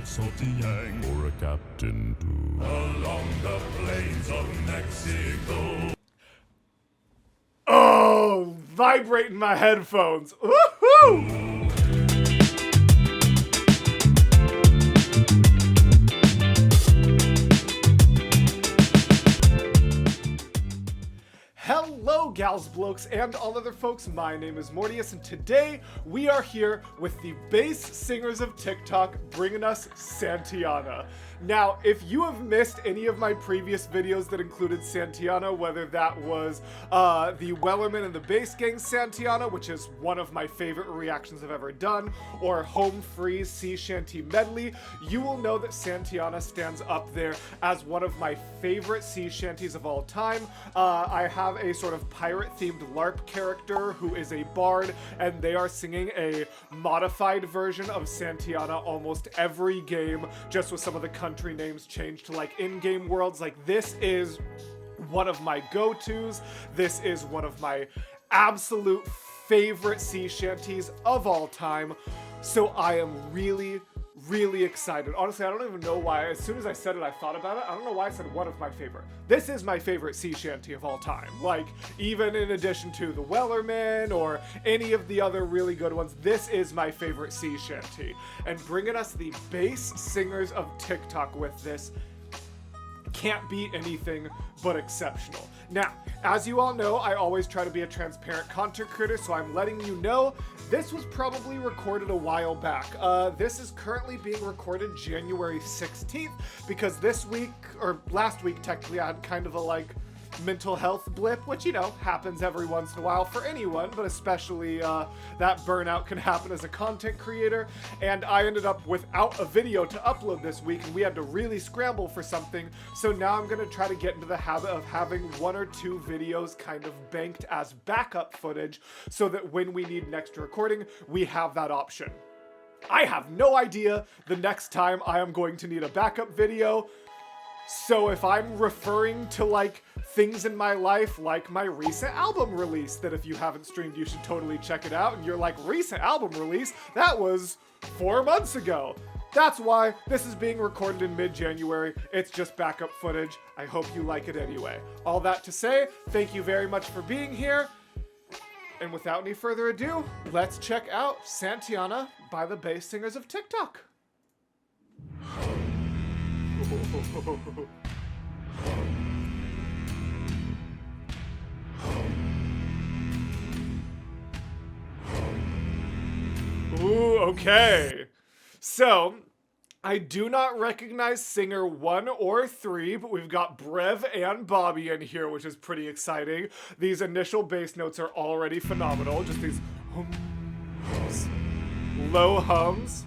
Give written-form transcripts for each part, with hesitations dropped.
Yang or a captain too. Along the plains of Mexico. Oh, vibrating my headphones. Woohoo! Hello, gals, blokes, and all other folks. My name is Mortius, and today we are here with the bass singers of TikTok bringing us Santiana. Now, if you have missed any of my previous videos that included Santiana, whether that was the Wellerman and the Bass Gang Santiana, which is one of my favorite reactions I've ever done, or Home Freeze Sea Shanty Medley, you will know that Santiana stands up there as one of my favorite sea shanties of all time. I have a sort of pirate-themed LARP character who is a bard, and they are singing a modified version of Santiana almost every game, just with some of the country names changed to like in-game worlds. Like, this is one of my go-tos. This is one of my absolute favorite sea shanties of all time. So I am really excited. Honestly, I don't even know why. As soon as I said it, I thought about it. I don't know why I said one of my favorite. This is my favorite sea shanty of all time. Like, even in addition to the Wellerman or any of the other really good ones, this is my favorite sea shanty. And bringing us the bass singers of TikTok with this can't be anything but exceptional. Now, as you all know, I always try to be a transparent content creator, so I'm letting you know this was probably recorded a while back. This is currently being recorded January 16th because this week, or last week technically, I had kind of a mental health blip, which, you know, happens every once in a while for anyone, but especially that burnout can happen as a content creator. And I ended up without a video to upload this week, and we had to really scramble for something. So now I'm going to try to get into the habit of having one or two videos kind of banked as backup footage so that when we need an extra recording, we have that option. I have no idea the next time I am going to need a backup video. So if I'm referring to things in my life, like my recent album release, that if you haven't streamed, you should totally check it out, and you're like, recent album release? That was 4 months ago. That's why this is being recorded in mid-January. It's just backup footage. I hope you like it anyway. All that to say, thank you very much for being here. And without any further ado, let's check out Santiana by the bass singers of TikTok. Ooh, okay. So, I do not recognize singer 1 or 3, but we've got Brev and Bobby in here, which is pretty exciting. These initial bass notes are already phenomenal. Just these hums, low hums.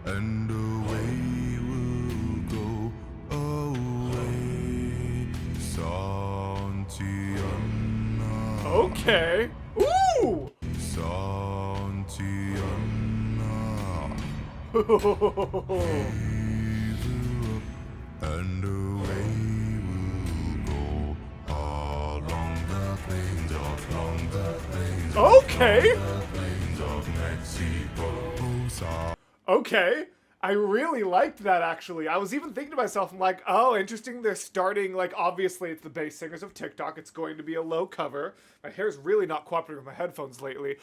And away we'll go, away, Santiana. Okay. Ooh! Santiana. And away we'll go, along the plains of, Okay. the plains of Mexico. Okay, I really liked that, actually. I was even thinking to myself, I'm like, oh, interesting, they're starting, obviously it's the bass singers of TikTok, it's going to be a low cover. My hair's really not cooperating with my headphones lately.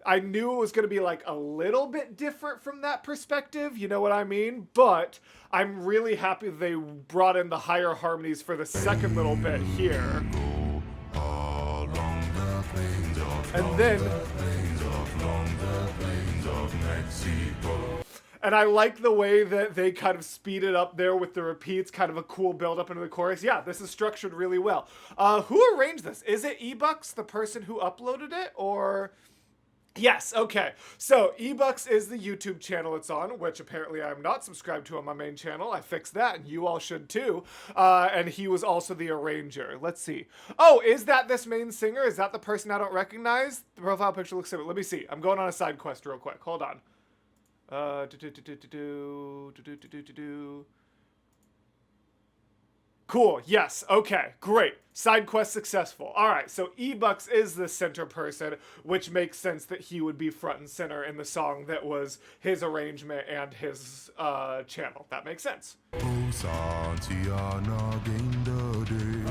I knew it was going to be, a little bit different from that perspective, you know what I mean? But I'm really happy they brought in the higher harmonies for the second little bit here. And then... And I like the way that they kind of speed it up there with the repeats, kind of a cool build up into the chorus. Yeah, this is structured really well. Who arranged this? Is it eBucks, the person who uploaded it, or... Yes, okay. So, eBucks is the YouTube channel it's on, which apparently I'm not subscribed to on my main channel. I fixed that, and you all should too. And he was also the arranger. Let's see. Oh, is that this main singer? Is that the person I don't recognize? The profile picture looks similar. Let me see. I'm going on a side quest real quick. Hold on. Cool. Yes. Okay. Great. Side quest successful. All right. So E-Bucks is the center person, which makes sense that he would be front and center in the song that was his arrangement and his channel. That makes sense. Oh, Santiana, gain the day.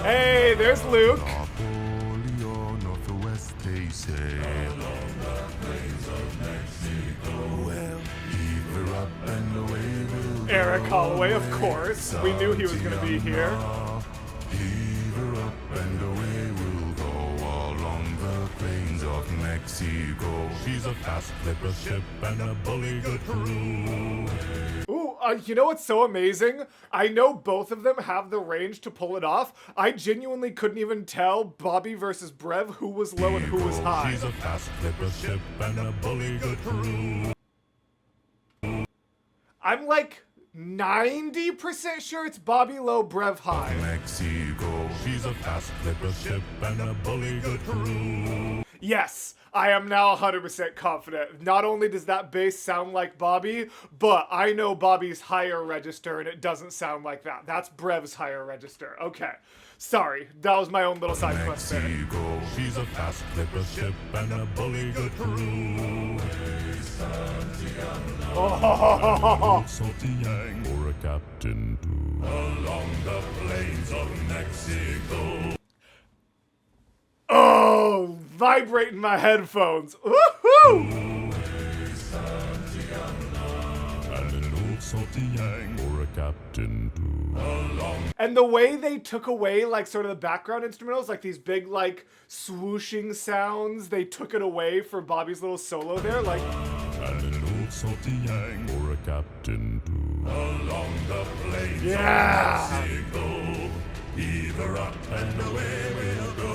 Hey, there's Luke. Napoleon of the West, they say. Along the plains of Mexico. Well, heave her up and away we'll go. Eric Holloway, of course. We knew he was going to be here. Heave her up and away we'll go along the plains of Mexico. She's a fast clipper ship and a bully good crew. Ooh, you know what's so amazing? I know both of them have the range to pull it off. I genuinely couldn't even tell Bobby versus Brev who was low and who was high. She's a fast clipper ship and a bully good crew. I'm like 90% sure it's Bobby low, Brev high. Mexico, she's a fast clipper ship and a bully good crew. Yes, I am now 100% confident. Not only does that bass sound like Bobby, but I know Bobby's higher register and it doesn't sound like that. That's Brev's higher register. Okay. Sorry, that was my own little side quest there. Mexico, she's a fast clipper ship and a bully good crew. Oh, Salty Yang or a captain too. Along the plains of Mexico. oh, vibrating my headphones. Woohoo! And an old Salty Yang or a captain too. And the way they took away, like, sort of the background instrumentals, like these big, like, swooshing sounds, they took it away for Bobby's little solo there, like... And an old Salty Yang or a captain too. Along the plains Yeah! of Mexico. Heave her up and away we'll go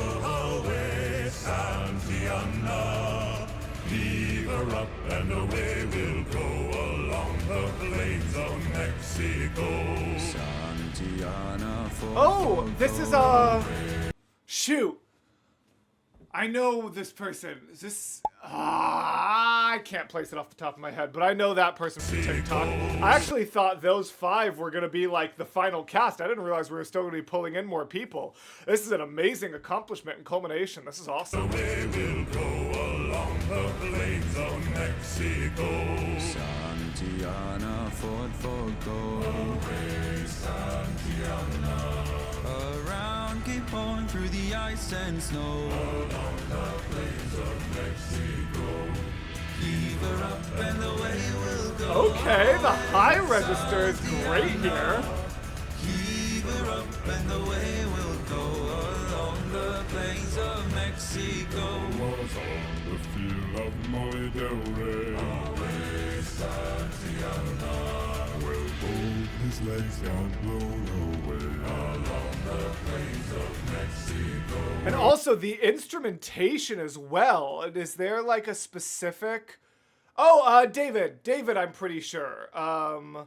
away, Santiana. Heave her up and away we'll go along the plains of Mexico. Oh, this is, shoot. I know this person. Is this... I can't place it off the top of my head, but I know that person from TikTok. I actually thought those 5 were going to be, like, the final cast. I didn't realize we were still going to be pulling in more people. This is an amazing accomplishment and culmination. This is awesome. Away we'll go along the plains of Mexico. Santiana, Fort Fogo. Away, Santiana. Around Cape Horn, through the ice and snow. Along the plains of Mexico. Heave her up and away we'll go. Okay, the high register is great here. Heave her up and away we'll go along the plains of Mexico. Was on the field of Monte del Rey. Away, Santiana. Well, both his legs got blown away. Along the plains of Mexico. And also the instrumentation as well. Is there like a specific... Oh, David, I'm pretty sure. I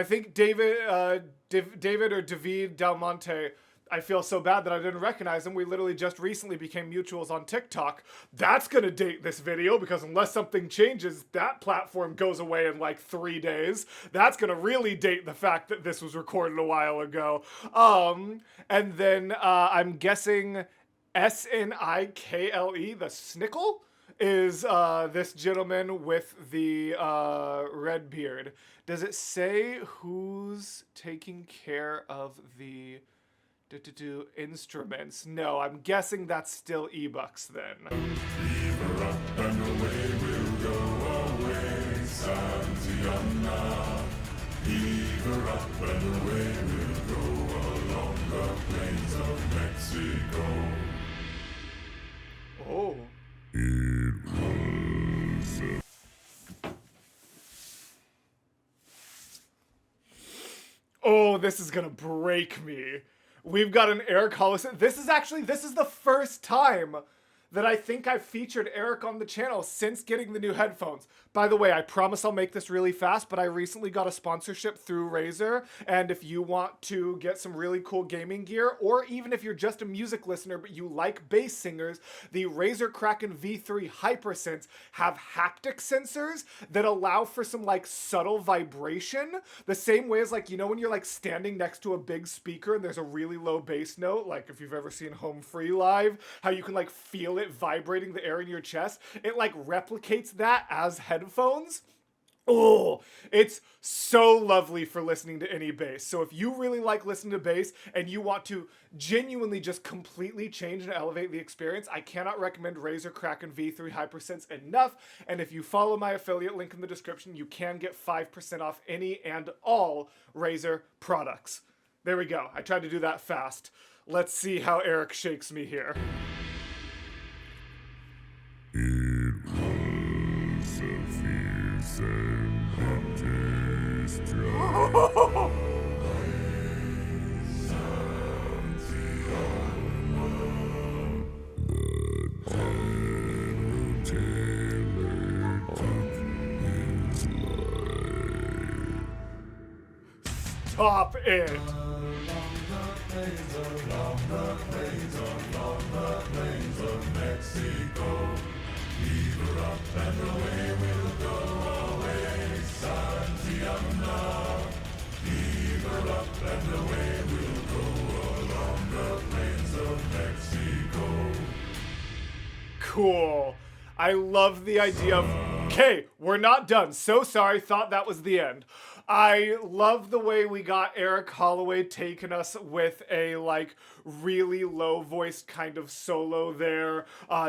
think David or David Del Monte. I feel so bad that I didn't recognize him. We literally just recently became mutuals on TikTok. That's gonna date this video because unless something changes, that platform goes away in like 3 days. That's gonna really date the fact that this was recorded a while ago. And then I'm guessing SNIKLE, the Snickle, is this gentleman with the red beard. Does it say who's taking care of the instruments? No, I'm guessing that's still E-Bucks then. Heave her up and away we'll go away, Santiana. Heave her up and away we'll go along the plains of Mexico. Oh. It was Oh, this is gonna break me. We've got an Eric Hollison. This is the first time that I think I've featured Eric on the channel since getting the new headphones. By the way, I promise I'll make this really fast, but I recently got a sponsorship through Razer, and if you want to get some really cool gaming gear, or even if you're just a music listener but you like bass singers, the Razer Kraken V3 HyperSense have haptic sensors that allow for some like subtle vibration, the same way as like, you know, when you're like standing next to a big speaker and there's a really low bass note, like if you've ever seen Home Free live, how you can like feel it vibrating the air in your chest. It like replicates that as headphones. Oh, it's so lovely for listening to any bass. So if you really like listening to bass and you want to genuinely just completely change and elevate the experience, I cannot recommend Razer Kraken V3 HyperSense enough. And if you follow my affiliate link in the description, you can get 5% off any and all Razer products. There we go. I tried to do that fast. Let's see how Eric shakes me here. It was a fierce and empty strike. Stop it! Cool. I love the idea of, okay, we're not done. So sorry, thought that was the end. I love the way we got Eric Holloway taking us with a like really low voiced kind of solo there,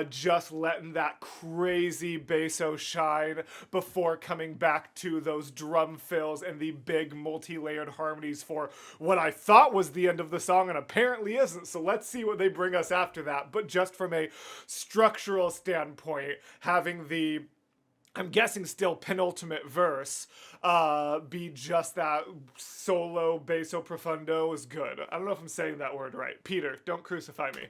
just letting that crazy basso shine before coming back to those drum fills and the big multi-layered harmonies for what I thought was the end of the song and apparently isn't. So let's see what they bring us after that. But just from a structural standpoint, having the, I'm guessing still penultimate verse, be just that solo basso profundo is good. I don't know if I'm saying that word right. Peter, don't crucify me.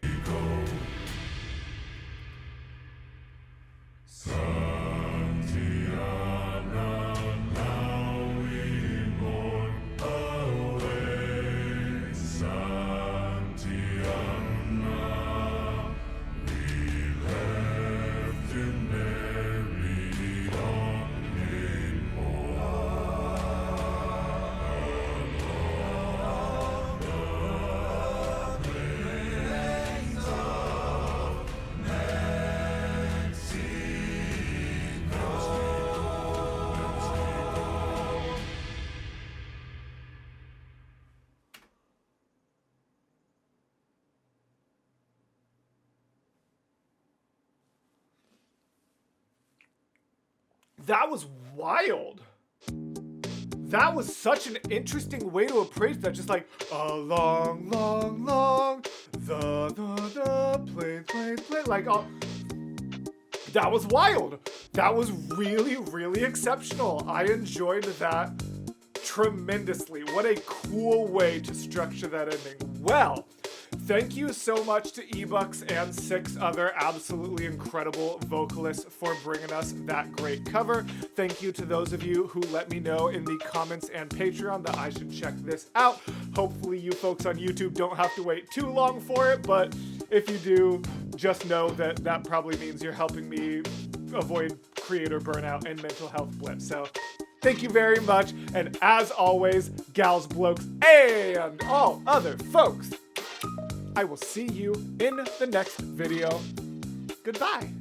That was wild. That was such an interesting way to approach that. Just like, along, long, long, the planes. Like, that was wild. That was really, really exceptional. I enjoyed that tremendously. What a cool way to structure that ending. Well, thank you so much to eBucks and 6 other absolutely incredible vocalists for bringing us that great cover. Thank you to those of you who let me know in the comments and Patreon that I should check this out. Hopefully you folks on YouTube don't have to wait too long for it, but if you do, just know that that probably means you're helping me avoid creator burnout and mental health blips. So thank you very much, and as always, gals, blokes, and all other folks, I will see you in the next video. Goodbye.